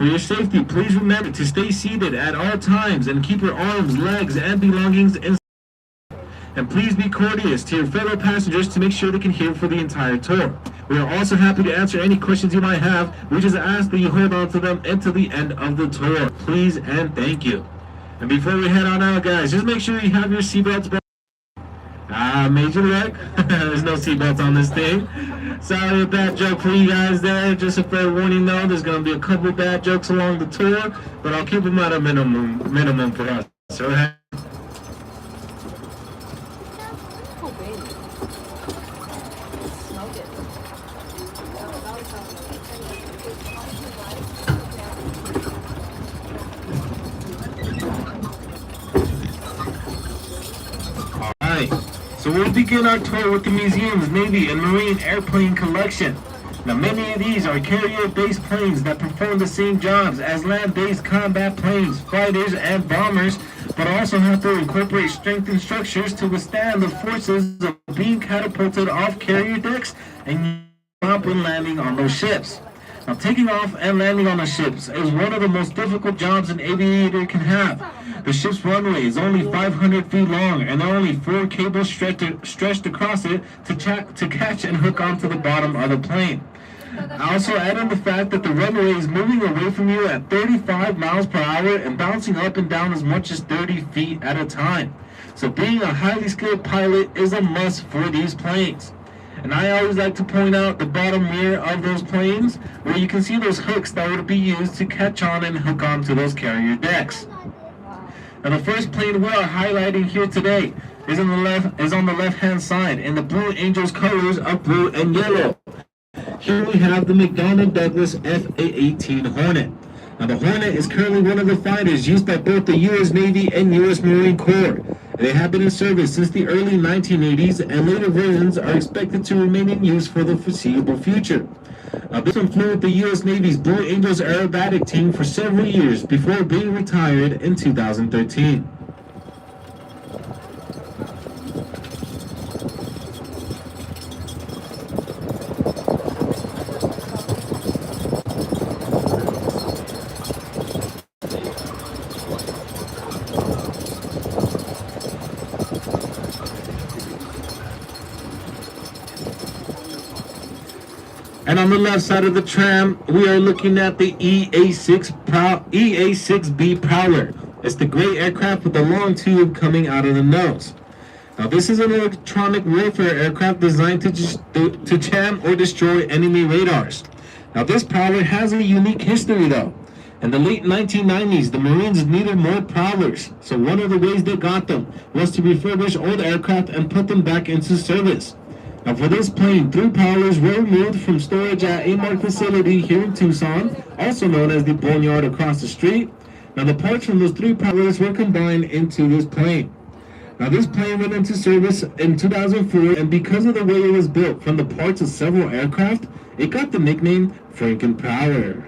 For your safety, please remember to stay seated at all times and keep your arms, legs, and belongings in. And please be courteous to your fellow passengers to make sure they can hear for the entire tour. We are also happy to answer any questions you might have. We just ask that you hold on to them until the end of the tour. Please and thank you. And before we head on out, guys, just make sure you have your seatbelts back. Major wreck. There's no seatbelts on this thing. Sorry, a bad joke for you guys there. Just a fair warning though, there's going to be a couple of bad jokes along the tour, but I'll keep them at a minimum for us. So, so we'll begin our tour with the museum's Navy and Marine airplane collection. Now many of these are carrier-based planes that perform the same jobs as land-based combat planes, fighters, and bombers, but also have to incorporate strengthened structures to withstand the forces of being catapulted off carrier decks and stop when landing on those ships. Now, taking off and landing on the ships is one of the most difficult jobs an aviator can have. The ship's runway is only 500 feet long, and there are only 4 cables stretched across it to catch and hook onto the bottom of the plane. I also add in the fact that the runway is moving away from you at 35 miles per hour and bouncing up and down as much as 30 feet at a time. So being a highly skilled pilot is a must for these planes. And I always like to point out the bottom rear of those planes where you can see those hooks that would be used to catch on and hook onto those carrier decks. Now the first plane we are highlighting here today is on the left-hand side in the Blue Angels colors of blue and yellow. Here we have the McDonnell Douglas F-18 Hornet. Now the Hornet is currently one of the fighters used by both the U.S. Navy and U.S. Marine Corps. They have been in service since the early 1980s, and later versions are expected to remain in use for the foreseeable future. This one flew with the U.S. Navy's Blue Angels aerobatic team for several years before being retired in 2013. And on the left side of the tram, we are looking at the EA-6B Prowler. It's the gray aircraft with the long tube coming out of the nose. Now this is an electronic warfare aircraft designed to jam or destroy enemy radars. Now this Prowler has a unique history though. In the late 1990s, the Marines needed more Prowlers. So one of the ways they got them was to refurbish old aircraft and put them back into service. Now for this plane, 3 Prowlers were removed from storage at a marked facility here in Tucson, also known as the Boneyard across the street. Now the parts from those 3 Prowlers were combined into this plane. Now this plane went into service in 2004, and because of the way it was built from the parts of several aircraft, it got the nickname Franken Prowler.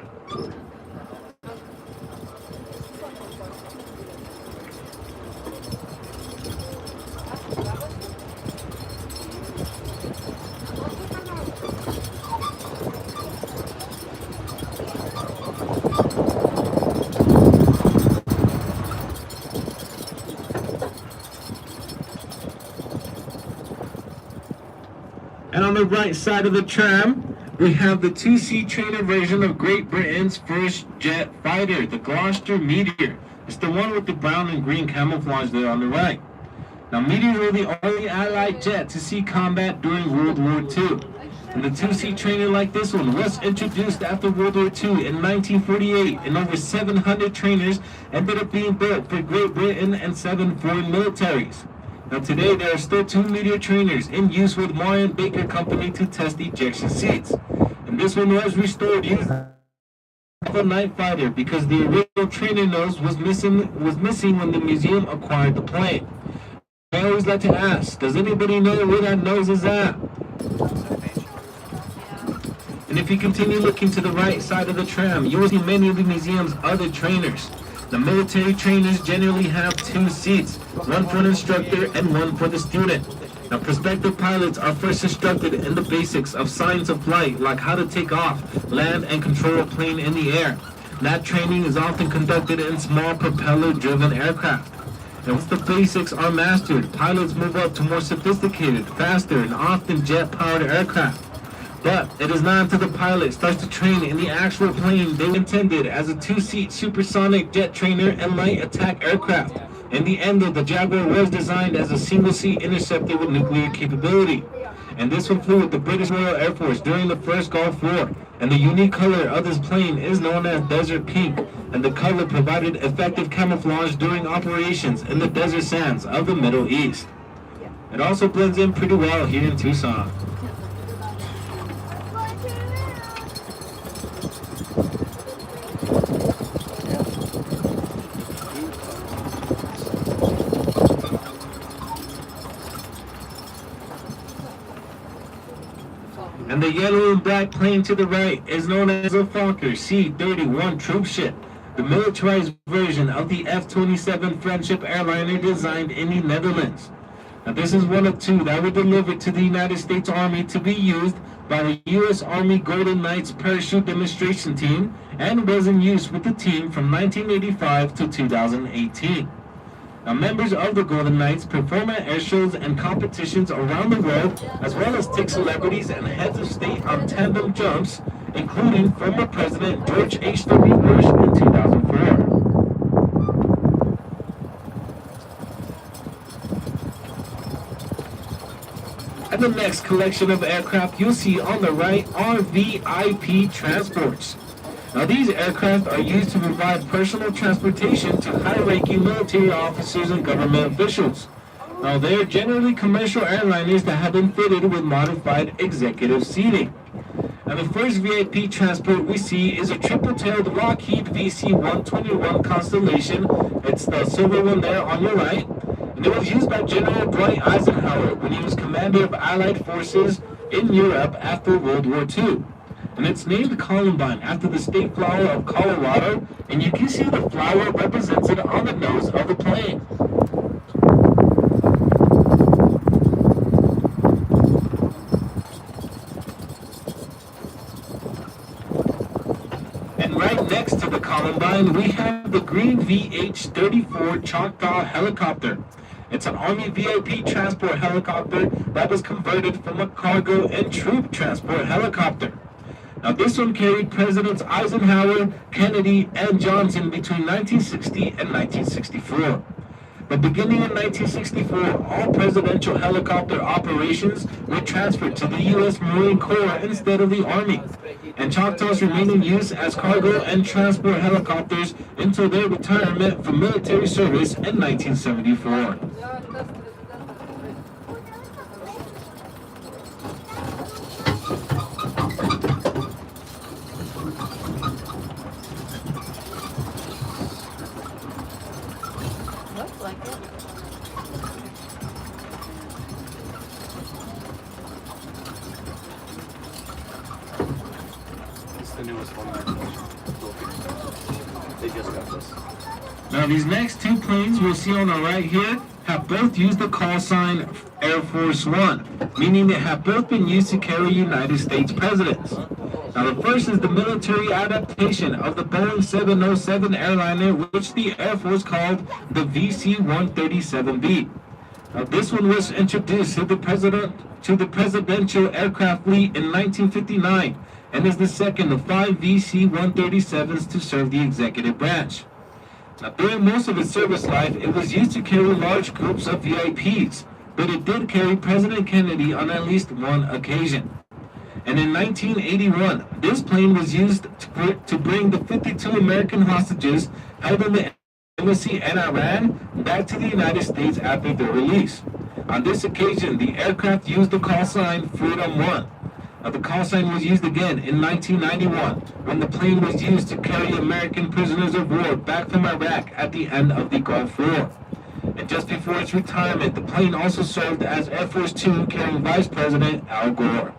And on the right side of the tram, we have the 2-seat trainer version of Great Britain's first jet fighter, the Gloucester Meteor. It's the one with the brown and green camouflage there on the right. Now, Meteors were the only Allied jet to see combat during World War II. And the 2-seat trainer like this one was introduced after World War II in 1948, and over 700 trainers ended up being built for Great Britain and 7 foreign militaries. Now today there are still 2 Meteor trainers in use with Warren Baker Company to test ejection seats. And this one was restored using a night fighter because the original trainer nose was missing when the museum acquired the plane. I always like to ask, does anybody know where that nose is at? And if you continue looking to the right side of the tram, you will see many of the museum's other trainers. The military trainers generally have 2 seats, one for an instructor and one for the student. Now, prospective pilots are first instructed in the basics of science of flight, like how to take off, land, and control a plane in the air. That training is often conducted in small propeller-driven aircraft. And once the basics are mastered, pilots move up to more sophisticated, faster, and often jet-powered aircraft. But it is not until the pilot starts to train in the actual plane they intended as a two-seat supersonic jet trainer and light attack aircraft. In the end, though, the Jaguar was designed as a single-seat interceptor with nuclear capability. And this one flew with the British Royal Air Force during the first Gulf War. And the unique color of this plane is known as desert pink, and the color provided effective camouflage during operations in the desert sands of the Middle East. It also blends in pretty well here in Tucson. And the yellow and black plane to the right is known as a Fokker C-31 troop ship, the militarized version of the F-27 Friendship airliner designed in the Netherlands. Now this is one of two that were delivered to the United States Army to be used by the U.S. Army Golden Knights parachute demonstration team and was in use with the team from 1985 to 2018. Now, members of the Golden Knights perform at air shows and competitions around the world, as well as take celebrities and heads of state on tandem jumps, including former President George H.W. Bush in 2004. And the next collection of aircraft you'll see on the right are VIP transports. Now these aircraft are used to provide personal transportation to high-ranking military officers and government officials. Now they are generally commercial airliners that have been fitted with modified executive seating. Now the first VIP transport we see is a triple-tailed Lockheed VC-121 Constellation. It's the silver one there on your right. And it was used by General Dwight Eisenhower when he was commander of Allied forces in Europe after World War II. And it's named Columbine after the state flower of Colorado, and you can see the flower represented on the nose of the plane. And right next to the Columbine, we have the green VH-34 Choctaw helicopter. It's an Army VIP transport helicopter that was converted from a cargo and troop transport helicopter. Now this one carried Presidents Eisenhower, Kennedy, and Johnson between 1960 and 1964. But beginning in 1964, all presidential helicopter operations were transferred to the U.S. Marine Corps instead of the Army. And Choctaws remained in use as cargo and transport helicopters until their retirement from military service in 1974. Looks like it. It's the newest one. They just got this. Now these next two planes we'll see on the right here have both used the call sign Air Force One, meaning they have both been used to carry United States presidents. Now the first is the military adaptation of the Boeing 707 airliner, which the Air Force called the VC-137B. Now this one was introduced to the presidential aircraft fleet in 1959 and is the second of 5 VC-137s to serve the executive branch. Now during most of its service life, it was used to carry large groups of VIPs, but it did carry President Kennedy on at least one occasion. And in 1981, this plane was used to bring the 52 American hostages held in the embassy in Iran back to the United States after their release. On this occasion, the aircraft used the call sign Freedom 1. Now, the call sign was used again in 1991 when the plane was used to carry American prisoners of war back from Iraq at the end of the Gulf War. And just before its retirement, the plane also served as Air Force 2 carrying Vice President Al Gore.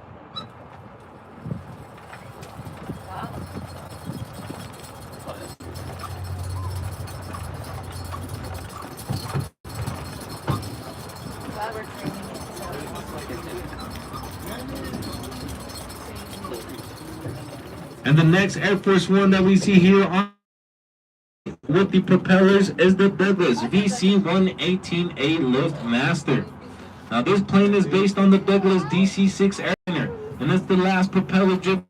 And the next Air Force One that we see here on with the propellers is the Douglas VC-118A Liftmaster. Now this plane is based on the Douglas DC-6 airliner, and it's the last propeller-driven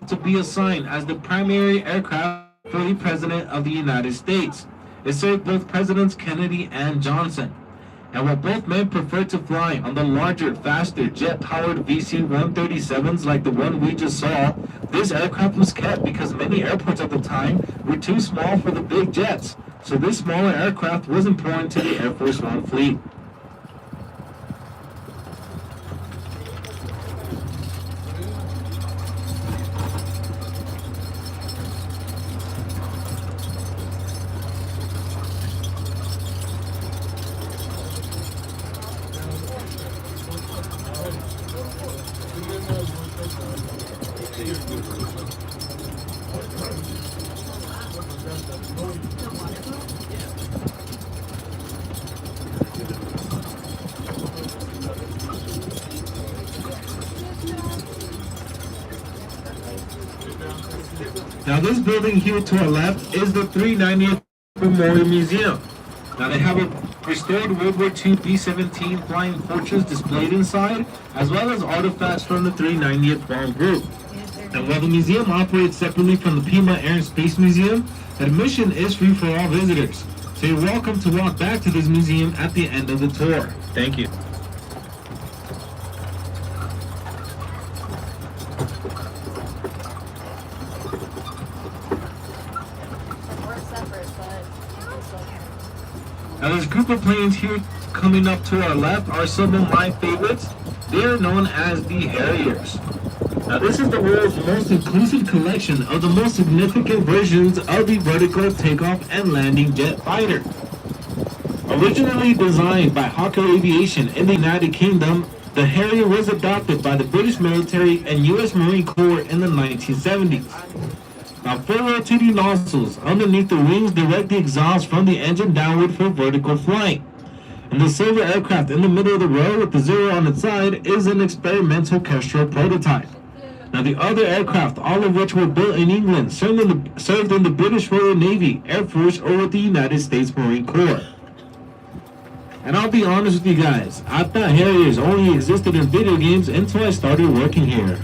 to be assigned as the primary aircraft for the President of the United States. It served both Presidents Kennedy and Johnson. And while both men preferred to fly on the larger, faster, jet-powered VC-137s like the one we just saw, this aircraft was kept because many airports at the time were too small for the big jets. So this smaller aircraft was important to the Air Force One fleet. Now this building here to our left is the 390th Memorial Museum. Now they have a restored World War II B-17 Flying Fortress displayed inside, as well as artifacts from the 390th Bomb Group. And while the museum operates separately from the Pima Air and Space Museum, admission is free for all visitors. So you're welcome to walk back to this museum at the end of the tour. Thank you. Now this group of planes here coming up to our left are some of my favorites. They are known as the Harriers. Now this is the world's most inclusive collection of the most significant versions of the vertical takeoff and landing jet fighter. Originally designed by Hawker Aviation in the United Kingdom, the Harrier was adopted by the British military and U.S. Marine Corps in the 1970s. Now, four rotating nozzles underneath the wings direct the exhaust from the engine downward for vertical flight. And the silver aircraft in the middle of the row with the zero on its side is an experimental Kestrel prototype. Now, the other aircraft, all of which were built in England, served in the British Royal Navy, Air Force, or with the United States Marine Corps. And I'll be honest with you guys, I thought Harriers only existed in video games until I started working here.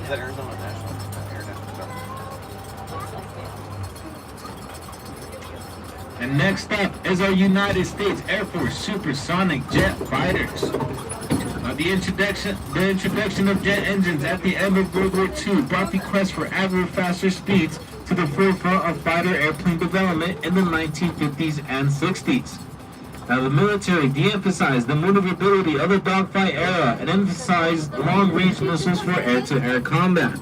Is that Arizona National? And next up is our United States Air Force supersonic jet fighters. The introduction of jet engines at the end of World War II brought the quest for ever faster speeds to the forefront of fighter airplane development in the 1950s and 60s. Now, the military de-emphasized the maneuverability of the dogfight era and emphasized long-range missiles for air-to-air combat.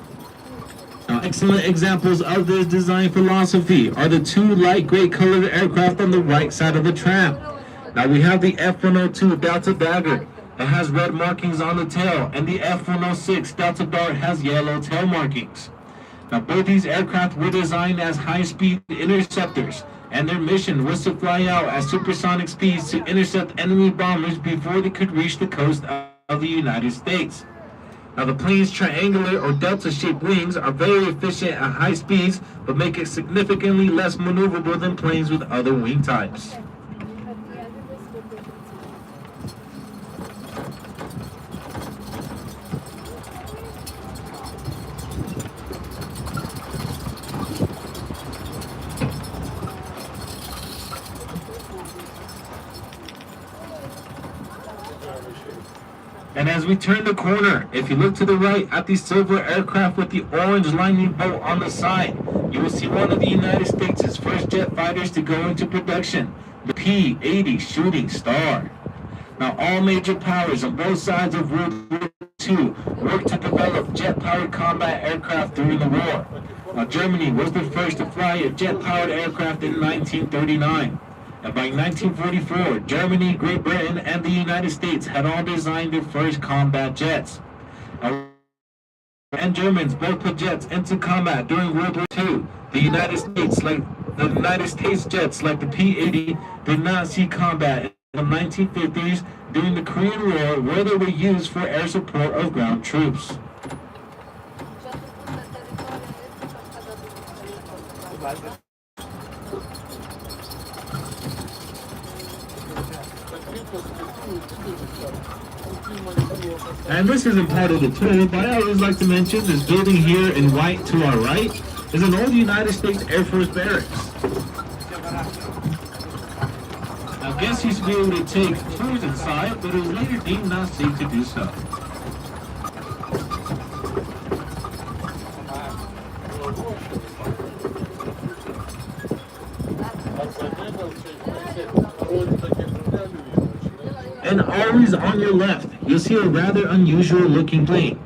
Now, excellent examples of this design philosophy are the two light gray colored aircraft on the right side of the trap. Now, we have the F-102 Delta Dagger. It has red markings on the tail, and the F-106 Delta Dart has yellow tail markings. Now, both these aircraft were designed as high-speed interceptors, and their mission was to fly out at supersonic speeds to intercept enemy bombers before they could reach the coast of the United States. Now, the plane's triangular or delta-shaped wings are very efficient at high speeds, but make it significantly less maneuverable than planes with other wing types. And as we turn the corner, if you look to the right at the silver aircraft with the orange lightning bolt on the side, you will see one of the United States' first jet fighters to go into production, the P-80 Shooting Star. Now, all major powers on both sides of World War II worked to develop jet-powered combat aircraft during the war. Now, Germany was the first to fly a jet-powered aircraft in 1939. And by 1944, Germany, Great Britain, and the United States had all designed their first combat jets. Now, and Germans both put jets into combat during World War II. The United States jets like the P-80 did not see combat in the 1950s during the Korean War, where they were used for air support of ground troops. And this isn't part of the tour, but I always like to mention this building here in white to our right is an old United States Air Force barracks. Now guests used to be able to take tours inside, but it was later deemed not safe to do so. And always on your left, you'll see a rather unusual looking plane.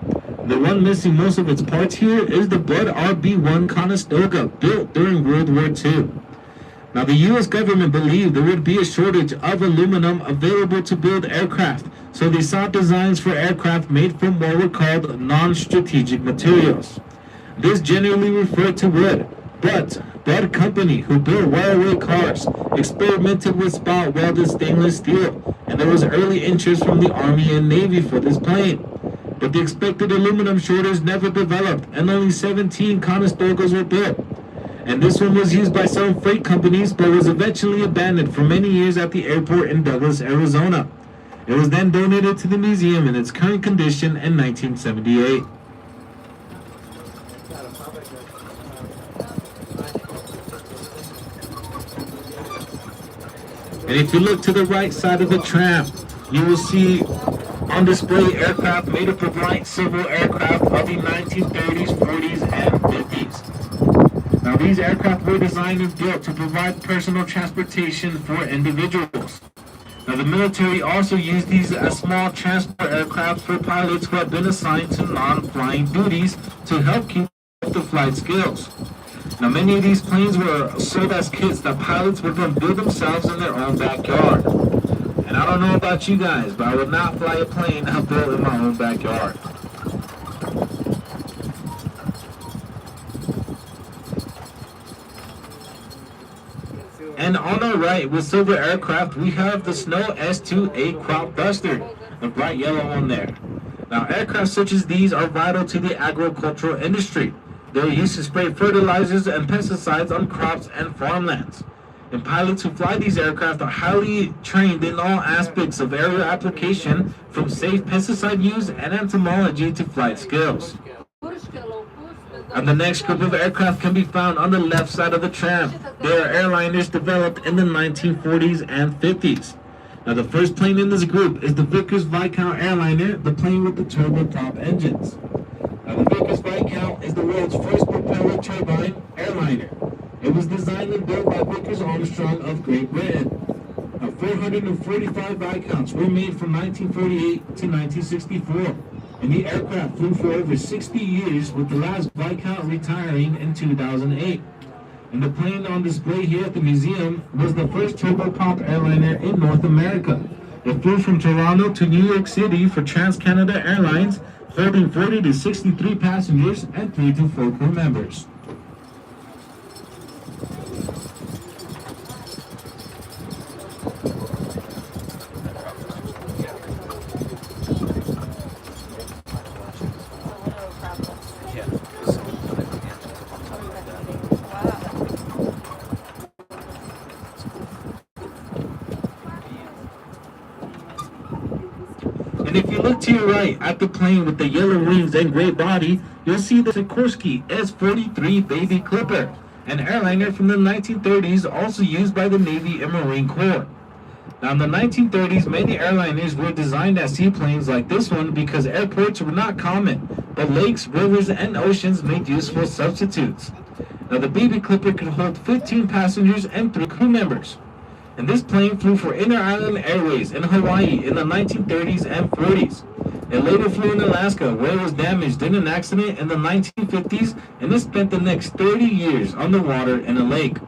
The one missing most of its parts here is the Bud RB-1 Conestoga, built during World War II. Now the U.S. government believed there would be a shortage of aluminum available to build aircraft, so they sought designs for aircraft made from what were called non-strategic materials. This generally referred to wood, but Bud Company, who built railway cars, experimented with spot welded stainless steel, and there was early interest from the Army and Navy for this plane. But the expected aluminum shortage never developed, and only 17 Conestogas were built. And this one was used by some freight companies, but was eventually abandoned for many years at the airport in Douglas, Arizona. It was then donated to the museum in its current condition in 1978. And if you look to the right side of the tram, you will see on display aircraft made up of light civil aircraft of the 1930s, 40s, and 50s. Now these aircraft were designed and built to provide personal transportation for individuals. Now the military also used these as small transport aircraft for pilots who had been assigned to non-flying duties to help keep up the flight skills. Now many of these planes were sold as kits that pilots would then build themselves in their own backyard. And I don't know about you guys, but I would not fly a plane I built in my own backyard. And on our right, with silver aircraft, we have the Snow S-2A Crop Duster, the bright yellow one there. Now aircraft such as these are vital to the agricultural industry. They're used to spray fertilizers and pesticides on crops and farmlands. And pilots who fly these aircraft are highly trained in all aspects of aerial application, from safe pesticide use and entomology to flight skills. And the next group of aircraft can be found on the left side of the tram. They are airliners developed in the 1940s and 50s. Now the first plane in this group is the Vickers Viscount airliner, the plane with the turboprop engines. Now the Vickers Viscount is the world's first propeller turbine airliner. It was designed and built by Vickers Armstrong of Great Britain. Now 445 Viscounts were made from 1948 to 1964, and the aircraft flew for over 60 years, with the last Viscount retiring in 2008. And the plane on display here at the museum was the first turboprop airliner in North America. It flew from Toronto to New York City for Trans-Canada Airlines, holding 40 to 63 passengers and 3 to 4 crew members. And if you look to your right at the plane with the yellow wings and gray body, you'll see the Sikorsky S-43 Baby Clipper, an airliner from the 1930s also used by the Navy and Marine Corps. Now in the 1930s, many airliners were designed as seaplanes like this one because airports were not common, but lakes, rivers, and oceans made useful substitutes. Now the Baby Clipper could hold 15 passengers and 3 crew members. And this plane flew for Inter-Island Airways in Hawaii in the 1930s and 40s. It later flew in Alaska, where it was damaged in an accident in the 1950s, and it spent the next 30 years underwater in a lake.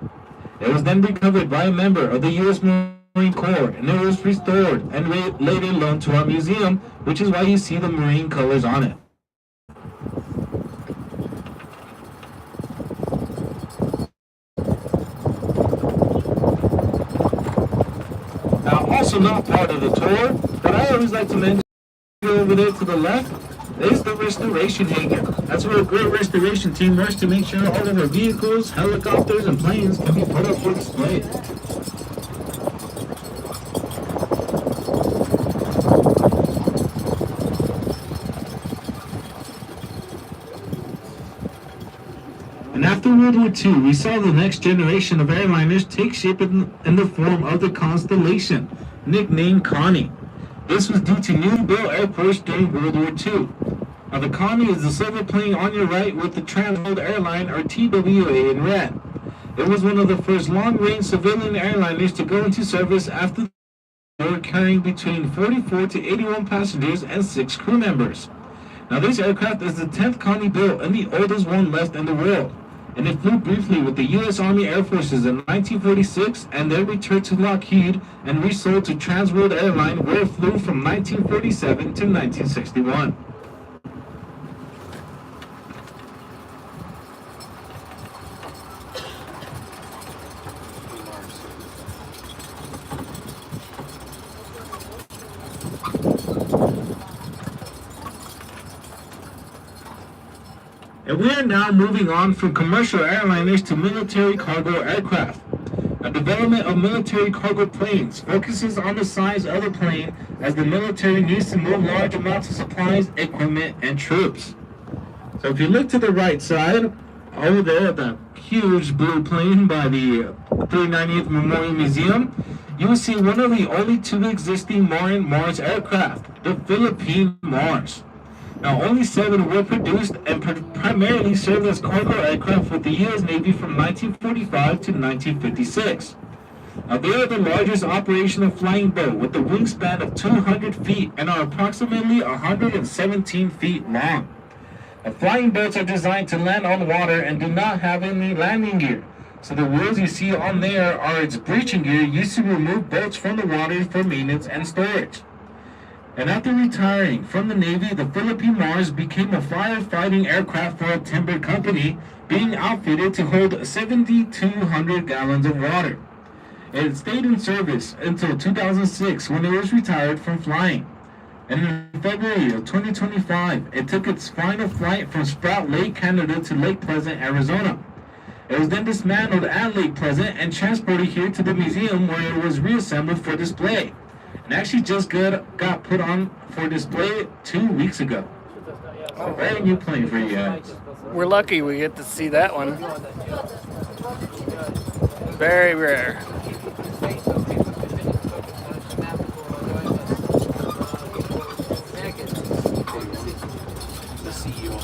It was then recovered by a member of the U.S. Marine Corps, and it was restored and later loaned to our museum, which is why you see the marine colors on it. also not part of the tour, but I always like to mention over there to the left is the restoration hangar. That's where a great restoration team works to make sure all of our vehicles, helicopters, and planes can be put up for display. And after World War II, we saw the next generation of airliners take shape in the form of the Constellation, nicknamed Connie. This was due to new built airports during World War II. Now the Connie is the silver plane on your right with the Trans World Airline, or TWA, in red. It was one of the first long-range civilian airliners to go into service after the war, carrying between 44 to 81 passengers and 6 crew members. Now this aircraft is the 10th Connie built and the oldest one left in the world. And it flew briefly with the U.S. Army Air Forces in 1946 and then returned to Lockheed and resold to Trans World Airline, where it flew from 1947 to 1961. And we are now moving on from commercial airliners to military cargo aircraft. The development of military cargo planes focuses on the size of the plane, as the military needs to move large amounts of supplies, equipment, and troops. So if you look to the right side, over there, the huge blue plane by the 390th Memorial Museum, you will see one of the only 2 existing Mars aircraft, the Philippine Mars. Now, only 7 were produced and primarily served as cargo aircraft with the U.S. Navy from 1945 to 1956. Now, they are the largest operational flying boat with a wingspan of 200 feet and are approximately 117 feet long. The flying boats are designed to land on water and do not have any landing gear. So the wheels you see on there are its breaching gear used to remove boats from the water for maintenance and storage. And after retiring from the Navy, the Philippine Mars became a firefighting aircraft for a timber company, being outfitted to hold 7,200 gallons of water. It stayed in service until 2006, when it was retired from flying. And in February of 2025, it took its final flight from Sprout Lake, Canada to Lake Pleasant, Arizona. It was then dismantled at Lake Pleasant and transported here to the museum, where it was reassembled for display. And actually just got put on for display 2 weeks ago. A very new plane for you guys. We're lucky we get to see that one. Very rare. The CEO of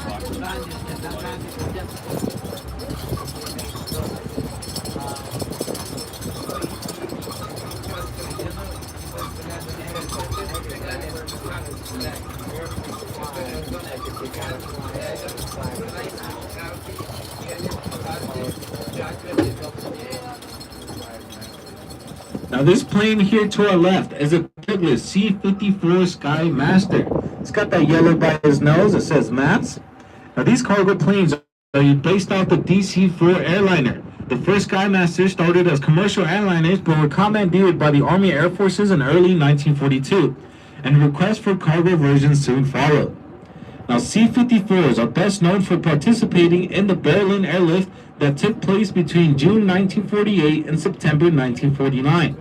Now this plane here to our left is a Douglas C-54 Sky Master. It's got that yellow by his nose that says MATS. Now these cargo planes are based off the DC-4 airliner. The first Skymaster started as commercial airliners but were commandeered by the Army Air Forces in early 1942, and requests for cargo versions soon followed. Now C-54s are best known for participating in the Berlin airlift that took place between June 1948 and September 1949.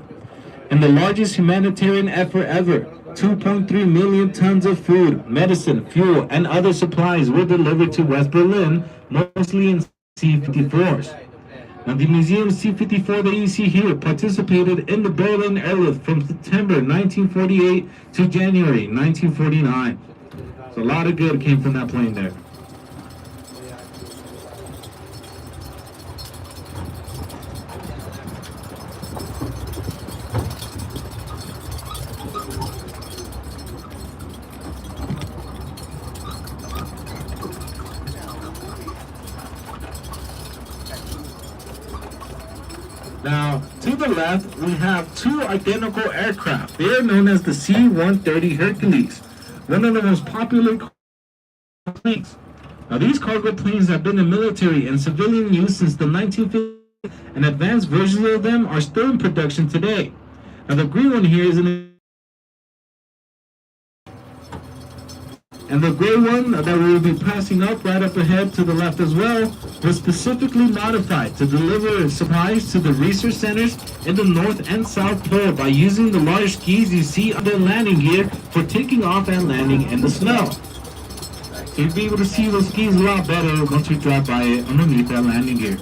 In the largest humanitarian effort ever, 2.3 million tons of food, medicine, fuel, and other supplies were delivered to West Berlin, mostly in C-54s. Now, the museum C-54 that you see here participated in the Berlin airlift from September 1948 to January 1949. So a lot of good came from that plane there. Now, to the left, we have 2 identical aircraft. They are known as the C-130 Hercules, one of the most popular planes. Now, these cargo planes have been in military and civilian use since the 1950s, and advanced versions of them are still in production today. Now the green one here is and the gray one that we will be passing up right up ahead to the left as well was specifically modified to deliver supplies to the research centers in the North and South Pole by using the large skis you see on the landing gear for taking off and landing in the snow. So you'll be able to see those skis a lot better once we drive by it underneath that landing gear.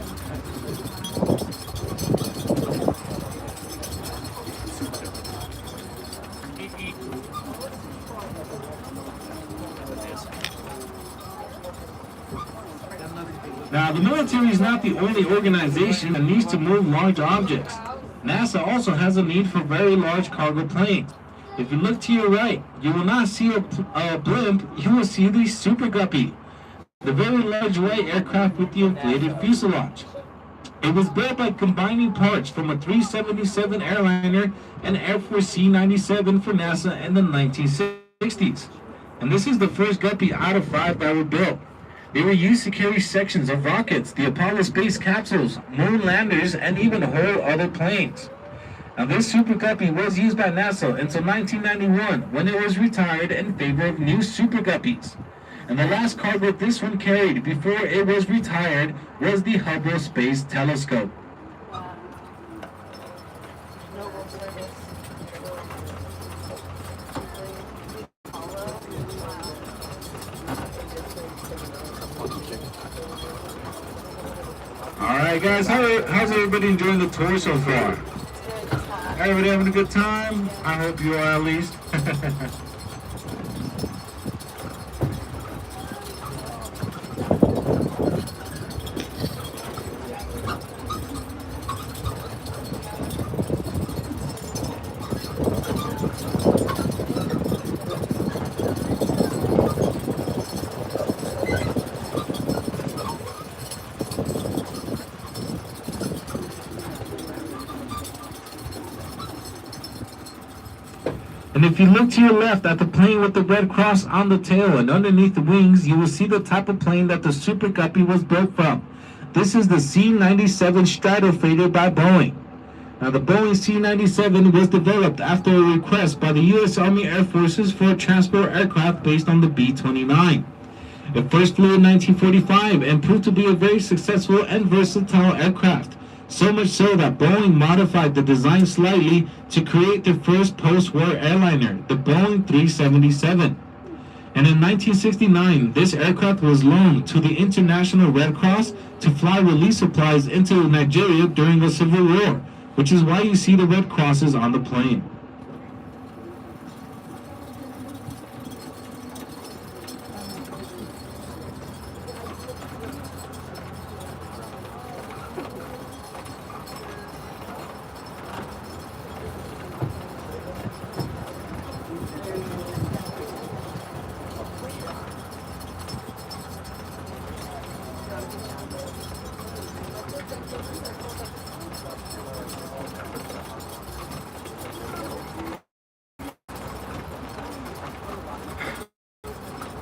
Now, the military is not the only organization that needs to move large objects. NASA also has a need for very large cargo planes. If you look to your right, you will not see a blimp, you will see the Super Guppy, the very large white aircraft with the inflated fuselage. It was built by combining parts from a 377 airliner and Air Force C-97 for NASA in the 1960s. And this is the first Guppy out of 5 that were built. They were used to carry sections of rockets, the Apollo space capsules, moon landers, and even whole other planes. Now this Super Guppy was used by NASA until 1991 when it was retired in favor of new Super Guppies. And the last cargo this one carried before it was retired was the Hubble Space Telescope. Alright guys, how's everybody enjoying the tour so far? Everybody having a good time? I hope you are at least. And if you look to your left at the plane with the red cross on the tail and underneath the wings, you will see the type of plane that the Super Guppy was built from. This is the C-97 Stratofreighter by Boeing. Now the Boeing C-97 was developed after a request by the U.S. Army Air Forces for a transport aircraft based on the B-29. It first flew in 1945 and proved to be a very successful and versatile aircraft. So much so that Boeing modified the design slightly to create their first post-war airliner, the Boeing 377. And in 1969, this aircraft was loaned to the International Red Cross to fly relief supplies into Nigeria during the Civil War, which is why you see the red crosses on the plane.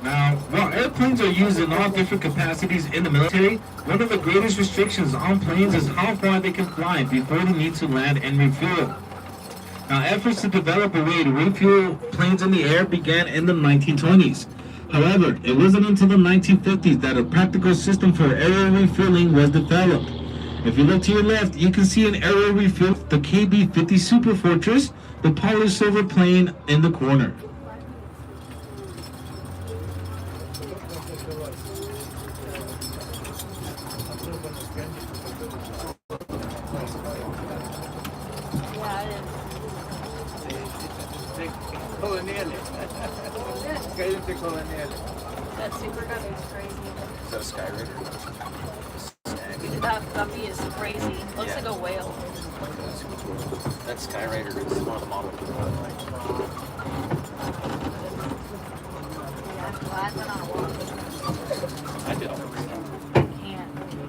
Now, while airplanes are used in all different capacities in the military, one of the greatest restrictions on planes is how far they can fly before they need to land and refuel. Now, efforts to develop a way to refuel planes in the air began in the 1920s. However, it wasn't until the 1950s that a practical system for aerial refueling was developed. If you look to your left, you can see an aerial refuel, the KB-50 Super Fortress, the polished silver plane in the corner. That Super Guppy is crazy. Is that a Skyraider? That Guppy is crazy. Looks like a whale. That Skyraider is one of the models. I did all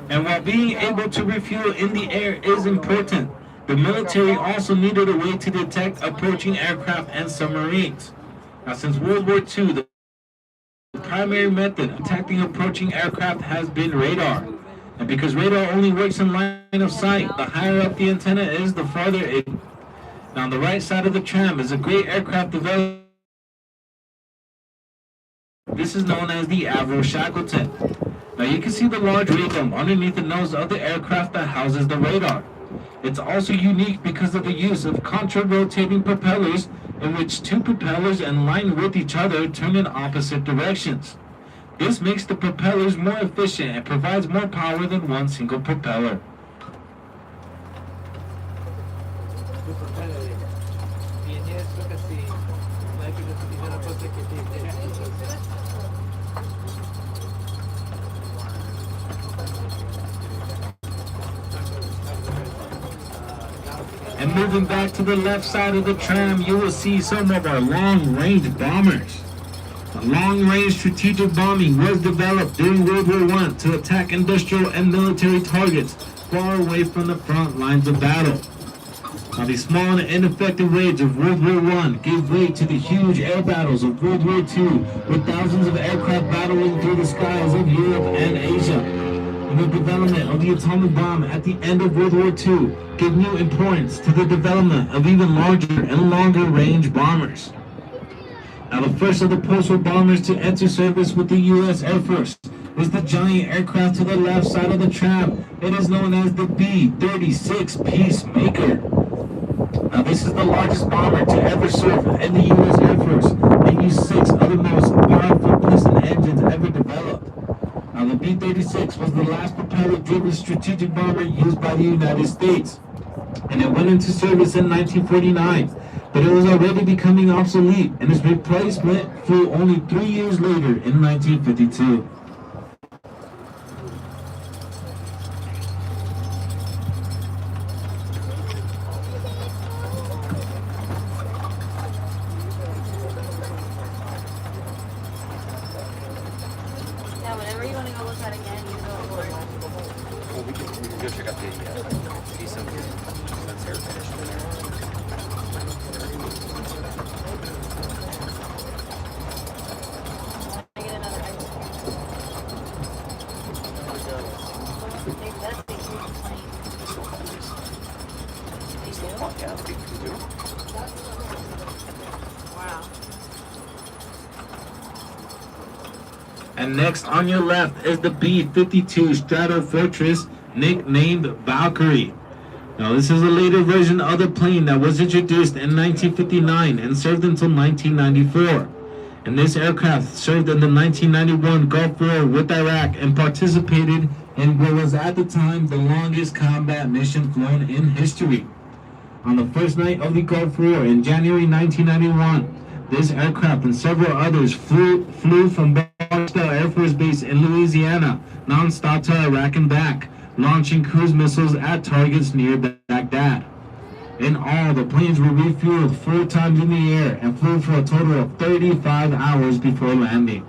And while being able to refuel in the air is important, the military also needed a way to detect approaching aircraft and submarines. Now, since World War II, the primary method of detecting approaching aircraft has been radar. And because radar only works in line of sight, the higher up the antenna is, the farther it. Now on the right side of the tram is a great aircraft development. This is known as the Avro Shackleton. Now you can see the large radome underneath the nose of the aircraft that houses the radar. It's also unique because of the use of contra-rotating propellers in which two propellers in line with each other turn in opposite directions. This makes the propellers more efficient and provides more power than one single propeller. And moving back to the left side of the tram, you will see some of our long-range bombers. Long-range strategic bombing was developed during World War I to attack industrial and military targets far away from the front lines of battle. Now, the small and ineffective raids of World War I gave way to the huge air battles of World War II, with thousands of aircraft battling through the skies of Europe and Asia. And the development of the atomic bomb at the end of World War II gave new importance to the development of even larger and longer range bombers. Now, the first of the post-war bombers to enter service with the U.S. Air Force was the giant aircraft to the left side of the tram. It is known as the B-36 Peacemaker. Now, this is the largest bomber to ever serve in the U.S. Air Force and used 6 of the most powerful piston engines ever developed. Now, the B-36 was the last propeller-driven strategic bomber used by the United States, and it went into service in 1949, but it was already becoming obsolete, and its replacement flew only 3 years later in 1952. Yeah, whenever you want to go look at it again, you go for it. Well, we can go check out the decent that's air finish in there. I get another ice cream. Maybe that's the huge plane. They do? Yeah, they do. Wow. And next on your left is the B-52 Stratofortress, nicknamed Valkyrie. Now, this is a later version of the plane that was introduced in 1959 and served until 1994. And this aircraft served in the 1991 Gulf War with Iraq and participated in what was at the time the longest combat mission flown in history. On the first night of the Gulf War in January 1991, this aircraft and several others flew from Barstow Air Force Base in Louisiana non-stop to Iraq and back, launching cruise missiles at targets near Baghdad. In all, the planes were refueled 4 times in the air and flew for a total of 35 hours before landing.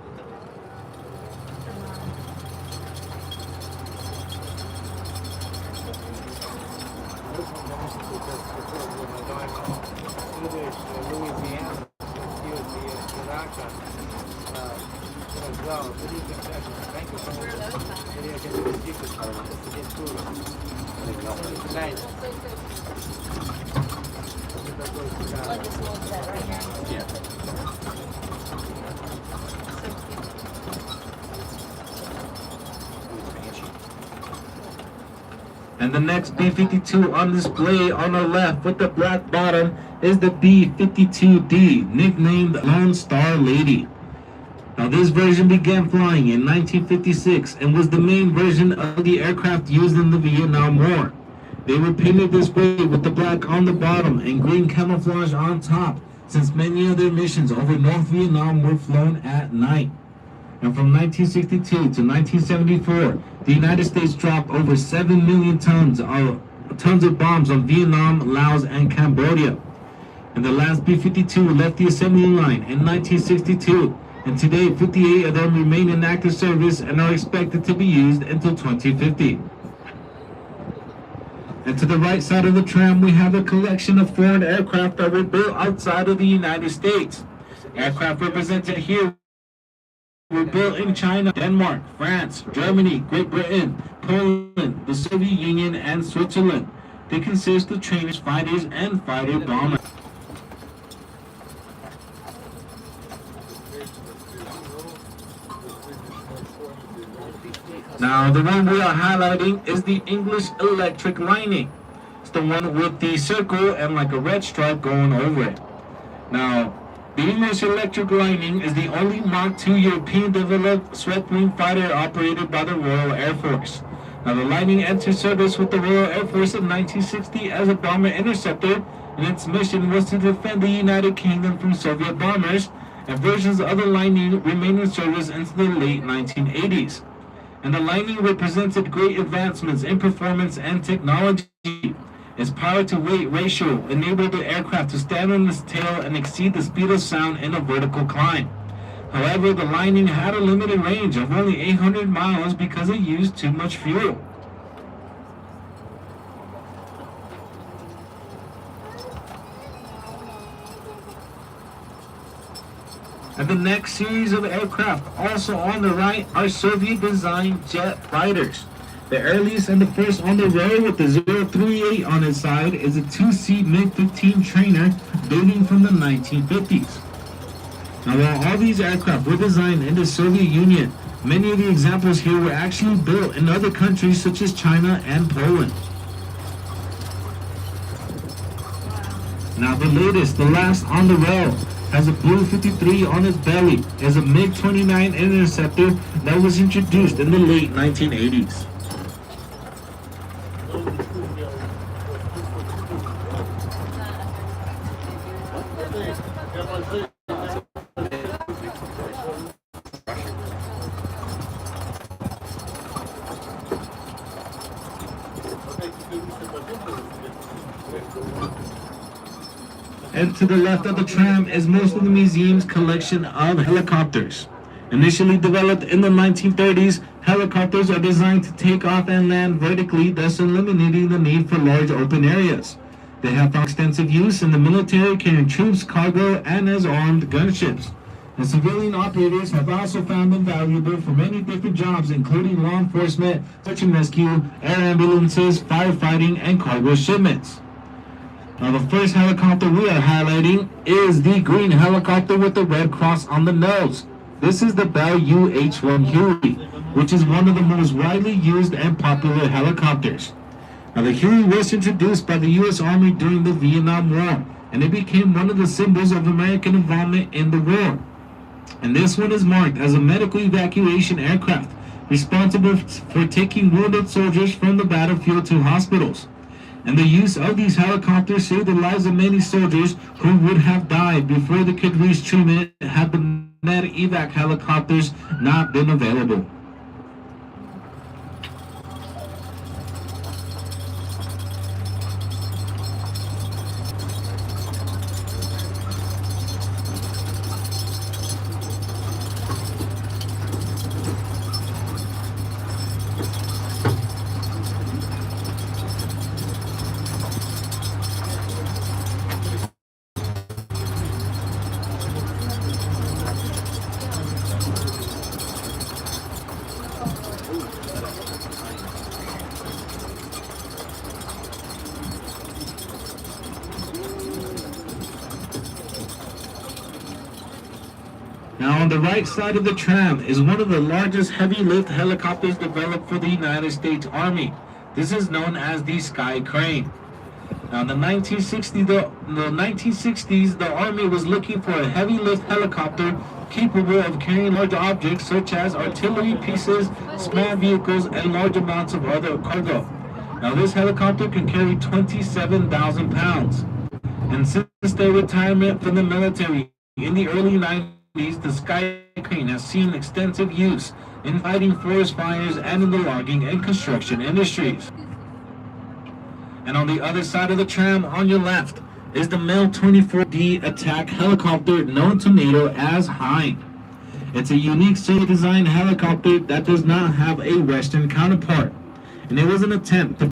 Like this little set right here. Yeah. And the next B-52 on display on the left with the black bottom is the B-52D, nicknamed Lone Star Lady. Now, this version began flying in 1956 and was the main version of the aircraft used in the Vietnam War. They were painted this way with the black on the bottom and green camouflage on top, since many of their missions over North Vietnam were flown at night. And from 1962 to 1974, the United States dropped over 7 million tons of bombs on Vietnam, Laos, and Cambodia. And the last B-52 left the assembly line in 1962, and today 58 of them remain in active service and are expected to be used until 2050. And to the right side of the tram, we have a collection of foreign aircraft that were built outside of the United States. Aircraft represented here were built in China, Denmark, France, Germany, Great Britain, Poland, the Soviet Union, and Switzerland. They consist of trainers, fighters, and fighter bombers. Now, the one we are highlighting is the English electric lining. It's the one with the circle and like a red stripe going over it. Now, the English electric lining is the only Mark II European-developed swept-wing fighter operated by the Royal Air Force. Now, the lining entered service with the Royal Air Force in 1960 as a bomber interceptor, and its mission was to defend the United Kingdom from Soviet bombers, and versions of the lining remained in service into the late 1980s. And the lining represented great advancements in performance and technology. Its power-to-weight ratio enabled the aircraft to stand on its tail and exceed the speed of sound in a vertical climb. However, the lining had a limited range of only 800 miles because it used too much fuel. And the next series of aircraft, also on the right, are Soviet-designed jet fighters. The earliest and the first on the road with the 038 on its side is a two-seat MiG-15 trainer dating from the 1950s. Now, while all these aircraft were designed in the Soviet Union, many of the examples here were actually built in other countries such as China and Poland. Now, the latest, the last on the road, has a Blue 53 on its belly. Is a MiG-29 interceptor that was introduced in the late 1980s. And to the left of the tram is most of the museum's collection of helicopters. Initially developed in the 1930s, helicopters are designed to take off and land vertically, thus eliminating the need for large open areas. They have found extensive use in the military, carrying troops, cargo, and as armed gunships. And civilian operators have also found them valuable for many different jobs, including law enforcement, search and rescue, air ambulances, firefighting, and cargo shipments. Now, the first helicopter we are highlighting is the green helicopter with the red cross on the nose. This is the Bell UH-1 Huey, which is one of the most widely used and popular helicopters. Now, the Huey was introduced by the U.S. Army during the Vietnam War, and it became one of the symbols of American involvement in the war. And this one is marked as a medical evacuation aircraft, responsible for taking wounded soldiers from the battlefield to hospitals. And the use of these helicopters saved the lives of many soldiers who would have died before they could reach treatment had the med evac helicopters not been available. Now, on the right side of the tram is one of the largest heavy-lift helicopters developed for the United States Army. This is known as the Sky Crane. Now, in the 1960s, the Army was looking for a heavy-lift helicopter capable of carrying large objects such as artillery pieces, small vehicles, and large amounts of other cargo. Now, this helicopter can carry 27,000 pounds. And since their retirement from the military in the early 90s, the Sky Crane has seen extensive use in fighting forest fires and in the logging and construction industries. And on the other side of the tram, on your left, is the MiL-24D attack helicopter known to NATO as Hind. It's a unique Soviet-designed helicopter that does not have a Western counterpart, and it was an attempt to